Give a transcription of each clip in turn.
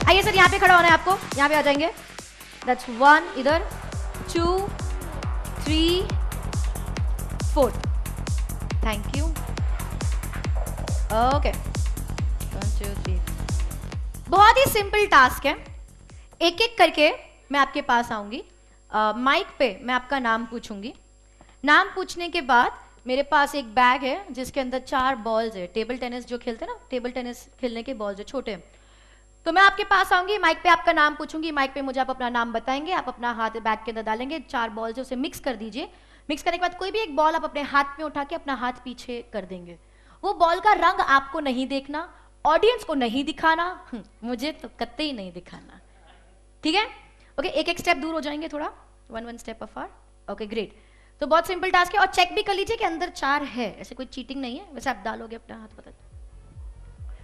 आइए सर, यहाँ पे खड़ा होना है आपको, यहाँ पे आ जाएंगे। दैट्स 1, इधर 2 3 4। Thank you. ओके 1 2 3। बहुत ही सिंपल टास्क है। एक एक करके मैं आपके पास आऊंगी। माइक पे मैं आपका नाम पूछूंगी। नाम पूछने के बाद मेरे पास एक बैग है जिसके अंदर 4 बॉल्स है। टेबल टेनिस जो खेलते हैं ना, टेबल टेनिस खेलने के बॉल्स है छोटे। तो मैं आपके पास आऊंगी, माइक पे आपका नाम पूछूंगी। माइक पे मुझे आप अपना नाम बताएंगे, आप अपना हाथ बैग के अंदर डालेंगे। 4 बॉल्स है, उसे मिक्स कर दीजिए। मिक्स करने के बाद कोई भी एक बॉल आप अपने हाथ में उठा के अपना हाथ पीछे कर देंगे। वो बॉल का रंग आपको नहीं देखना, ऑडियंस को नहीं दिखाना, मुझे तो कतई ही नहीं दिखाना, ठीक है? ओके, एक एक स्टेप दूर हो जाएंगे, थोड़ा 1 स्टेप अफार। Okay great. तो बहुत सिंपल टास्क है और चेक भी कर लीजिए कि अंदर 4 है, ऐसे कोई चीटिंग नहीं है। वैसे आप डालोगे अपना हाथ, पता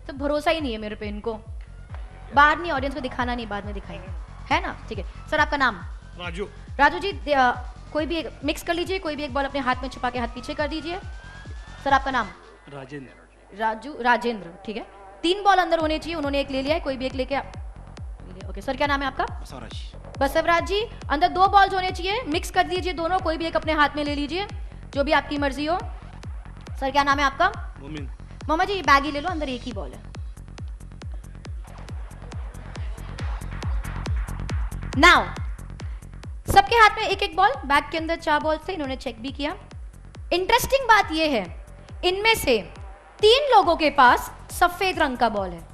तो भरोसा ही नहीं है मेरे पे इनको। बाहर नहीं, ऑडियंस को दिखाना नहीं, बाद में दिखाएंगे, है ना? ठीक है सर, आपका नाम? राजू। राजू जी, कोई भी एक मिक्स कर लीजिए। कोई भी एक बॉल अपने हाथ में छुपा के हाथ पीछे कर दीजिए। सर आपका नाम? राजेंद्र। राजू, राजेंद्र, ठीक है। 3 बॉल अंदर होने चाहिए, उन्होंने एक ले लिया है, कोई भी एक लेके ओके सर, क्या नाम है आपका? बसवराज जी, अंदर 2 बॉल्स होने चाहिए, मिक्स कर दीजिए दोनों, कोई भी एक अपने हाथ में ले लीजिए, जो भी आपकी मर्जी हो। सर क्या नाम है आपका? मोमिन। मामा जी बैग ही ले लो, अंदर एक ही बॉल है। नाउ सबके हाथ में एक एक बॉल, बैग के अंदर 4 बॉल थे, इन्होंने चेक भी किया। इंटरेस्टिंग बात यह है, इनमें से 3 लोगों के पास सफेद रंग का बॉल है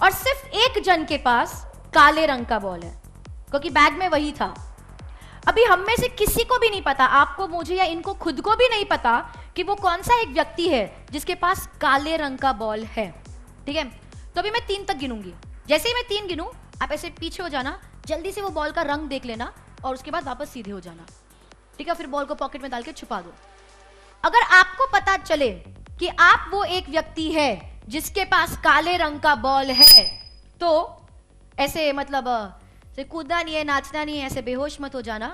और सिर्फ एक जन के पास काले रंग का बॉल है, क्योंकि बैग में वही था। अभी हम में से किसी को भी नहीं पता, आपको, मुझे या इनको खुद को भी नहीं पता कि वो कौन सा एक व्यक्ति है जिसके पास काले रंग का बॉल है, ठीक है? तो अभी मैं 3 तक गिनूंगी। जैसे ही मैं 3 गिनूं, आप ऐसे पीछे हो जाना, जल्दी से वो बॉल का रंग देख लेना और उसके बाद वापस सीधे हो जाना, ठीक है? फिर बॉल को पॉकेट में डाल के छुपा दो। अगर आपको पता चले कि आप वो एक व्यक्ति है जिसके पास काले रंग का बॉल है, तो ऐसे मतलब से कूदना नहीं है, नाचना नहीं है, ऐसे बेहोश मत हो जाना।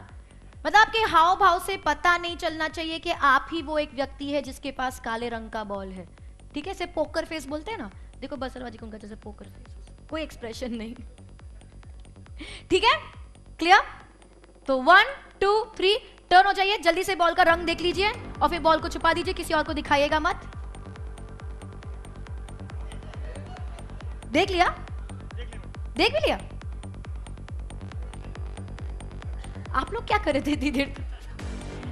मतलब आपके हाव भाव से पता नहीं चलना चाहिए कि आप ही वो एक व्यक्ति है जिसके पास काले रंग का बॉल है, ठीक है? ऐसे पोकर फेस बोलते हैं ना, देखो बसरवाजी को उनका जैसे पोकर फेस, कोई एक्सप्रेशन नहीं, ठीक है? क्लियर? तो 1 2 3 टर्न हो जाइए, जल्दी से बॉल का रंग देख लीजिए और फिर बॉल को छुपा दीजिए, किसी और को दिखाइएगा मत। देख लिया? देख भी लिया? आप लोग क्या कर रहे थे इतनी देर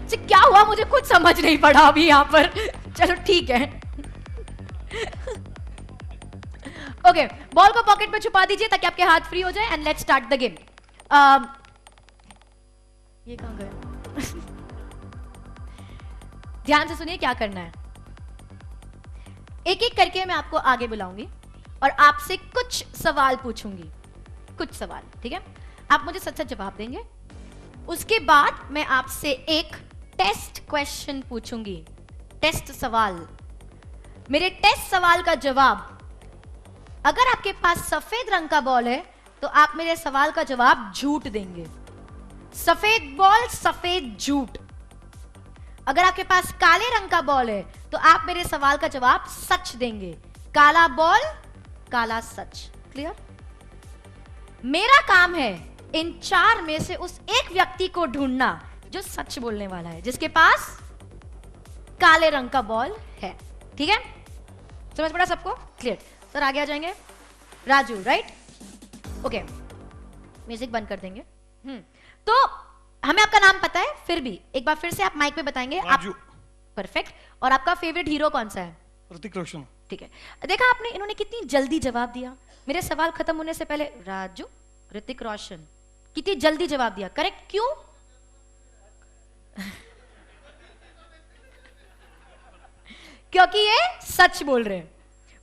से? क्या हुआ मुझे कुछ समझ नहीं पड़ा अभी यहाँ पर। चलो ठीक है। ओके, बॉल को पॉकेट में छुपा दीजिए ताकि आपके हाथ फ्री हो जाए and let's start the game. ये कहां गए? ध्यान से सुनिए क्या करना है। एक एक करके मैं आपको आगे बुलाऊंगी और आपसे कुछ सवाल पूछूंगी, कुछ सवाल, ठीक है? आप मुझे सच सच जवाब देंगे। उसके बाद मैं आपसे एक टेस्ट क्वेश्चन पूछूंगी, टेस्ट सवाल। मेरे टेस्ट सवाल का जवाब, अगर आपके पास सफेद रंग का बॉल है तो आप मेरे सवाल का जवाब झूठ देंगे। सफेद बॉल, सफेद झूठ। अगर आपके पास काले रंग का बॉल है तो आप मेरे सवाल का जवाब सच देंगे। काला बॉल, काला सच। क्लियर? मेरा काम है इन 4 में से उस एक व्यक्ति को ढूंढना जो सच बोलने वाला है, जिसके पास काले रंग का बॉल है, ठीक है? समझ पड़ा सबको? क्लियर? सर आगे आ जाएंगे। राजू, राइट? ओके, म्यूजिक बंद कर देंगे। तो हमें आपका नाम पता है, फिर भी एक बार फिर से आप माइक पे बताएंगे। राजू। आप परफेक्ट। और आपका फेवरेट हीरो कौन सा है? ऋतिक रोशन। ठीक है, देखा आपने, इन्होंने कितनी जल्दी जवाब दिया। मेरे सवाल खत्म होने से पहले राजू, ऋतिक रोशन, कितनी जल्दी जवाब दिया। करेक्ट? क्यों? क्योंकि ये सच बोल रहे हैं।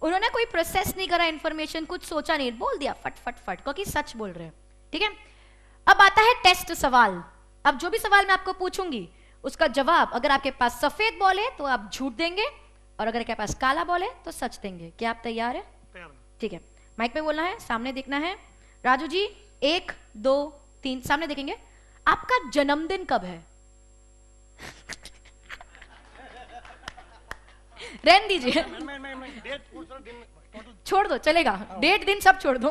उन्होंने कोई प्रोसेस नहीं करा, इंफॉर्मेशन कुछ सोचा नहीं, बोल दिया फट फट फट, क्योंकि सच बोल रहे हैं, ठीक है? अब आता है टेस्ट सवाल। अब जो भी सवाल मैं आपको पूछूंगी उसका जवाब, अगर आपके पास सफेद बॉल है तो आप झूठ देंगे और अगर आपके पास काला बॉल है तो सच देंगे। क्या आप तैयार है? तैयार। ठीक है, माइक पे बोलना है, सामने देखना है। राजू जी 1 2 3 सामने देखेंगे। आपका जन्मदिन कब है? रहने दीजिए, छोड़ दो, चलेगा। डेट दिन सब छोड़ दो।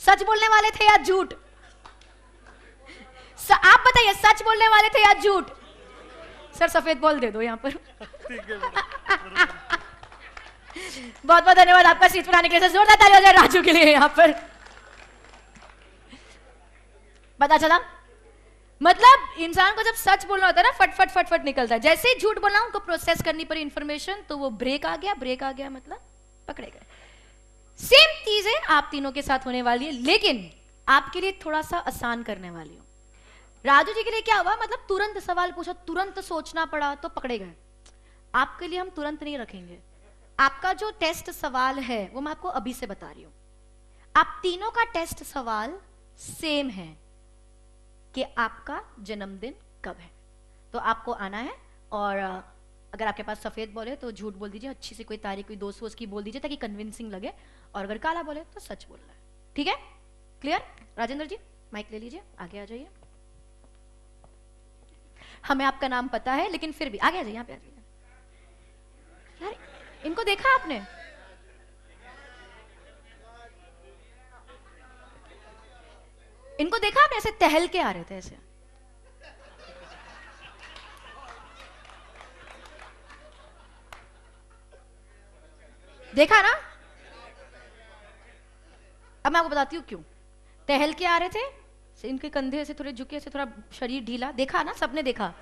सच बोलने वाले थे या झूठ? आप बताइए, सच बोलने वाले थे या झूठ? सर सफेद बॉल दे दो यहां पर। बहुत बहुत धन्यवाद आपका सीट पर आने के लिए। जोरदार ताली हो जाए राजू के लिए यहां पर। पता चला मतलब इंसान को जब सच बोलना होता है ना, फट फट फट फट निकलता है। जैसे ही झूठ बोलना उनको प्रोसेस करनी पड़ी इंफॉर्मेशन, तो वो ब्रेक आ गया मतलब पकड़े गए। सेम चीज है आप तीनों के साथ होने वाली है, लेकिन आपके लिए थोड़ा सा आसान करने वाली हूं। राजू जी के लिए क्या हुआ, मतलब तुरंत सवाल पूछा, तुरंत सोचना पड़ा तो पकड़े गए। आपके लिए हम तुरंत नहीं रखेंगे। आपका जो टेस्ट सवाल है वो मैं आपको अभी से बता रही हूं। आप तीनों का टेस्ट सवाल सेम है कि आपका जन्मदिन कब है। तो आपको आना है, और अगर आपके पास सफेद बॉल है तो झूठ बोल दीजिए, अच्छी से कोई तारीख, कोई दोस्त वोस्त की बोल दीजिए ताकि कन्विंसिंग लगे, और अगर काला बॉल है तो सच बोलना है। ठीक है, क्लियर? राजेंद्र जी माइक ले लीजिए, आगे आ जाइए। हमें आपका नाम पता है लेकिन फिर भी आगे आ जाइए, यहाँ पे आ जाइए। यार इनको देखा आपने? इनको देखा आपने? ऐसे टहल के आ रहे थे ऐसे। देखा ना? अब मैं आपको बताती हूँ क्यों टहल के आ रहे थे। इनके कंधे ऐसे थोड़े झुके, ऐसे थोड़ा शरीर ढीला। देखा ना, सबने देखा।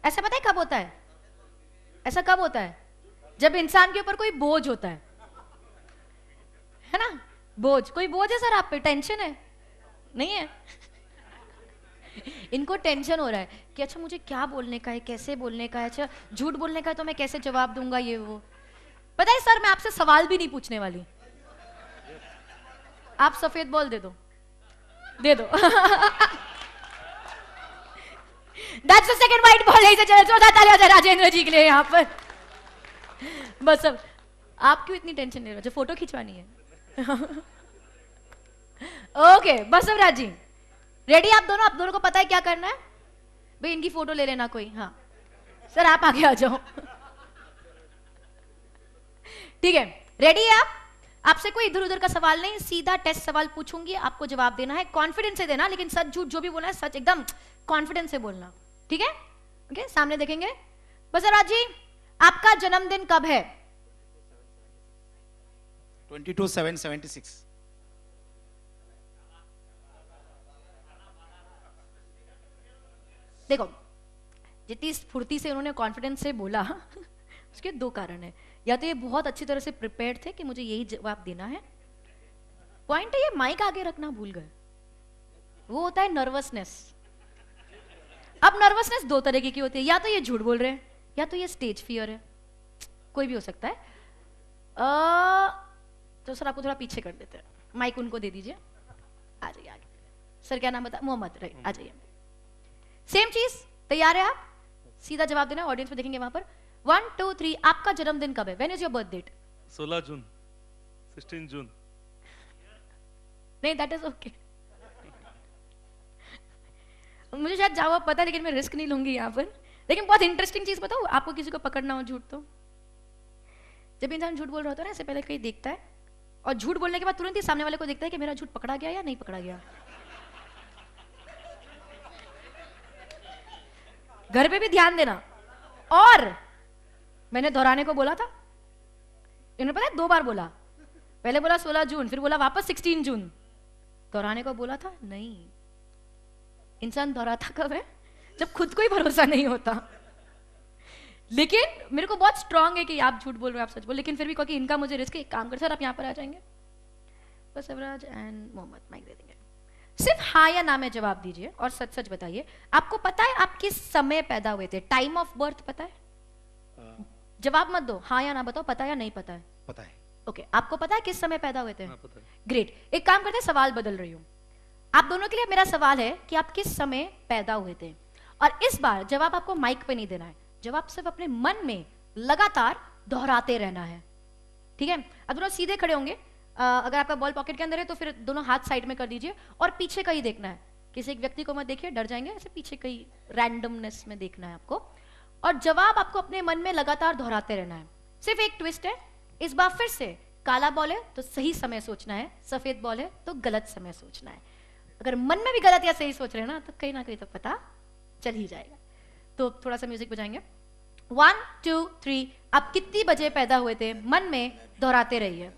ऐसा पता है कब होता है? ऐसा कब होता है? जब इंसान के ऊपर कोई बोझ होता है ना? बोझ, कोई बोझ है सर आप पे? टेंशन है? नहीं है? इनको टेंशन हो रहा है कि अच्छा मुझे क्या बोलने का है, कैसे बोलने का है, अच्छा झूठ बोलने का है तो मैं कैसे जवाब दूंगा, ये वो। पता है सर मैं आपसे सवाल भी नहीं पूछने वाली। आप सफेद बॉल दे दो, दे दो। That's the second white ball, ladies and gentlemen। जोरदार ताली हो जाए राजेंद्र जी के लिए यहाँ पर। बस अब आप क्यों इतनी टेंशन ले रहे हो? जो फोटो खिंचवानी है। ओके बस अब राज जी रेडी? आप दोनों को पता है क्या करना है भाई? इनकी फोटो ले लेना कोई। हाँ सर आप आगे आ जाओ। ठीक है, रेडी है आप? आपसे कोई इधर उधर का सवाल नहीं, सीधा टेस्ट सवाल पूछूंगी, आपको जवाब देना है। कॉन्फिडेंस से देना, लेकिन सच झूठ जो भी बोलना है सच एकदम कॉन्फिडेंस से बोलना। ठीक है? ओके, सामने देखेंगे। बस राज जी आपका जन्मदिन कब है? 22/7/76। देखो जितनी स्फूर्ति से उन्होंने कॉन्फिडेंस से बोला उसके दो कारण है। या तो ये बहुत अच्छी तरह से प्रिपेयर्ड थे कि मुझे यही जवाब देना है। पॉइंट है ये माइक आगे रखना भूल गए। वो होता है नर्वसनेस। अब नर्वसनेस दो तरीके की होती है, या तो ये झूठ बोल रहे हैं या तो ये स्टेज फियर है, कोई भी हो सकता है। तो सर आपको थोड़ा पीछे कर देते हैं, माइक उनको दे दीजिए। आ जाइए आगे। सर क्या नाम बता? मोहम्मद, राइट। आ जाइए। सेम चीज, तैयार है आप? सीधा जवाब देना, ऑडियंस में देखेंगे वहां पर। 1 2 3 आपका जन्मदिन कब है? When is your birth date? 16 June, 16 June. नहीं दैट इज ओके। मुझे शायद जवाब पता है लेकिन मैं रिस्क नहीं लूंगी यहाँ पर। लेकिन बहुत इंटरेस्टिंग चीज बताऊं आपको, किसी को पकड़ना हो झूठ तो, जब इंसान झूठ बोल रहा होता है ना, इससे पहले कहीं देखता है और झूठ बोलने के बाद तुरंत ही सामने वाले को देखता है कि मेरा झूठ पकड़ा गया या नहीं पकड़ा गया। घर पे भी ध्यान देना। और मैंने दोहराने को बोला था, इन्होंने पता है 2 बार बोला। पहले बोला 16 जून, फिर बोला वापस 16 जून। दोहराने को बोला था नहीं। इंसान दोहराता कब है? जब खुद को ही भरोसा नहीं होता। लेकिन मेरे को बहुत स्ट्रांग है कि आप झूठ बोल रहे हो, आप सच बोल। लेकिन फिर भी क्योंकि इनका मुझे रिस्क है, एक काम कर सर आप यहाँ पर आ जाएंगे। बस अवराज एंड मोहम्मद माइक दे देंगे। सिर्फ हाँ या ना में जवाब दीजिए और सच सच बताइए। आपको पता है आप किस समय पैदा हुए थे? टाइम ऑफ बर्थ पता है? जवाब मत दो, हाँ या ना बताओ, पता है या नहीं पता है? पता है। ओके, आपको पता है किस समय पैदा हुए थे? हाँ, पता है। ग्रेट। एक काम करते हैं, सवाल बदल रही हूं। आप दोनों के लिए मेरा सवाल है कि आप किस समय पैदा हुए थे। और इस बार जवाब आपको माइक पे नहीं देना है, जवाब सिर्फ अपने मन में लगातार दोहराते रहना है। ठीक है? अब दोनों सीधे खड़े होंगे। अगर आपका बॉल पॉकेट के अंदर है तो फिर दोनों हाथ साइड में कर दीजिए और पीछे कहीं देखना है। किसी एक व्यक्ति को मत देखिए, डर जाएंगे। ऐसे पीछे कहीं रैंडमनेस में देखना है आपको, और जवाब आपको अपने मन में लगातार दोहराते रहना है। सिर्फ एक ट्विस्ट है, इस बार फिर से काला बॉल है तो सही समय सोचना है, सफेद बॉल है तो गलत समय सोचना है। अगर मन में भी गलत या सही सोच रहे हैं ना तो कहीं ना कहीं तो पता चल ही जाएगा। तो थोड़ा सा म्यूजिक बजाएंगे। 1 2 3। आप कितनी बजे पैदा हुए थे मन में दोहराते रहिए।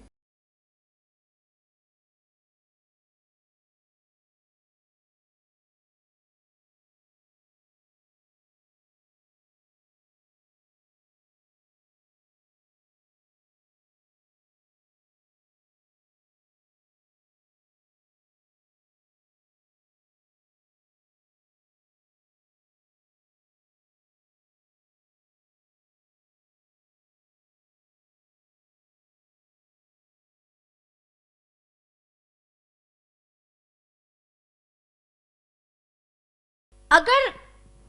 अगर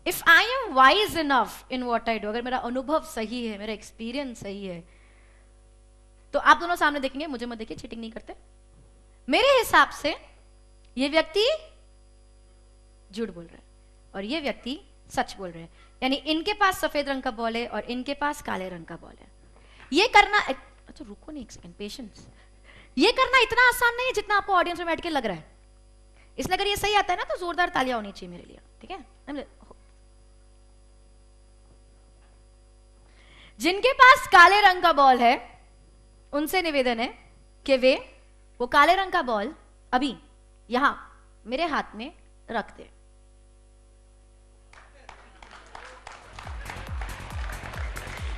if I am wise enough in what I do, अगर मेरा अनुभव सही है, मेरा एक्सपीरियंस सही है, तो आप दोनों सामने देखेंगे, मुझे मत देखिए, चीटिंग नहीं करते। मेरे हिसाब से ये व्यक्ति झूठ बोल रहा है और ये व्यक्ति सच बोल रहे हैं। यानी इनके पास सफेद रंग का बॉल है और इनके पास काले रंग का बॉल है। ये करना, अच्छा रुको नहीं, एक सेकंड, पेशेंस। ये करना इतना आसान नहीं है जितना आपको ऑडियंस में बैठ के लग रहा है। इसलिए अगर ये सही आता है ना तो जोरदार तालियां होनी चाहिए मेरे लिए, ठीक है। जिनके पास काले रंग का बॉल है उनसे निवेदन है कि वे वो काले रंग का बॉल अभी यहां मेरे हाथ में रख दे।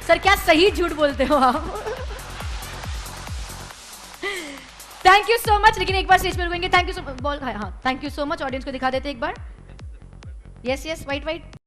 सर क्या सही झूठ बोलते हो आप? Thank you so much. लेकिन एक बार स्टेज पर रुकेंगे। Thank you so much. Ball, हाँ thank you so much. Audience को दिखा देते एक बार। Yes yes, white white.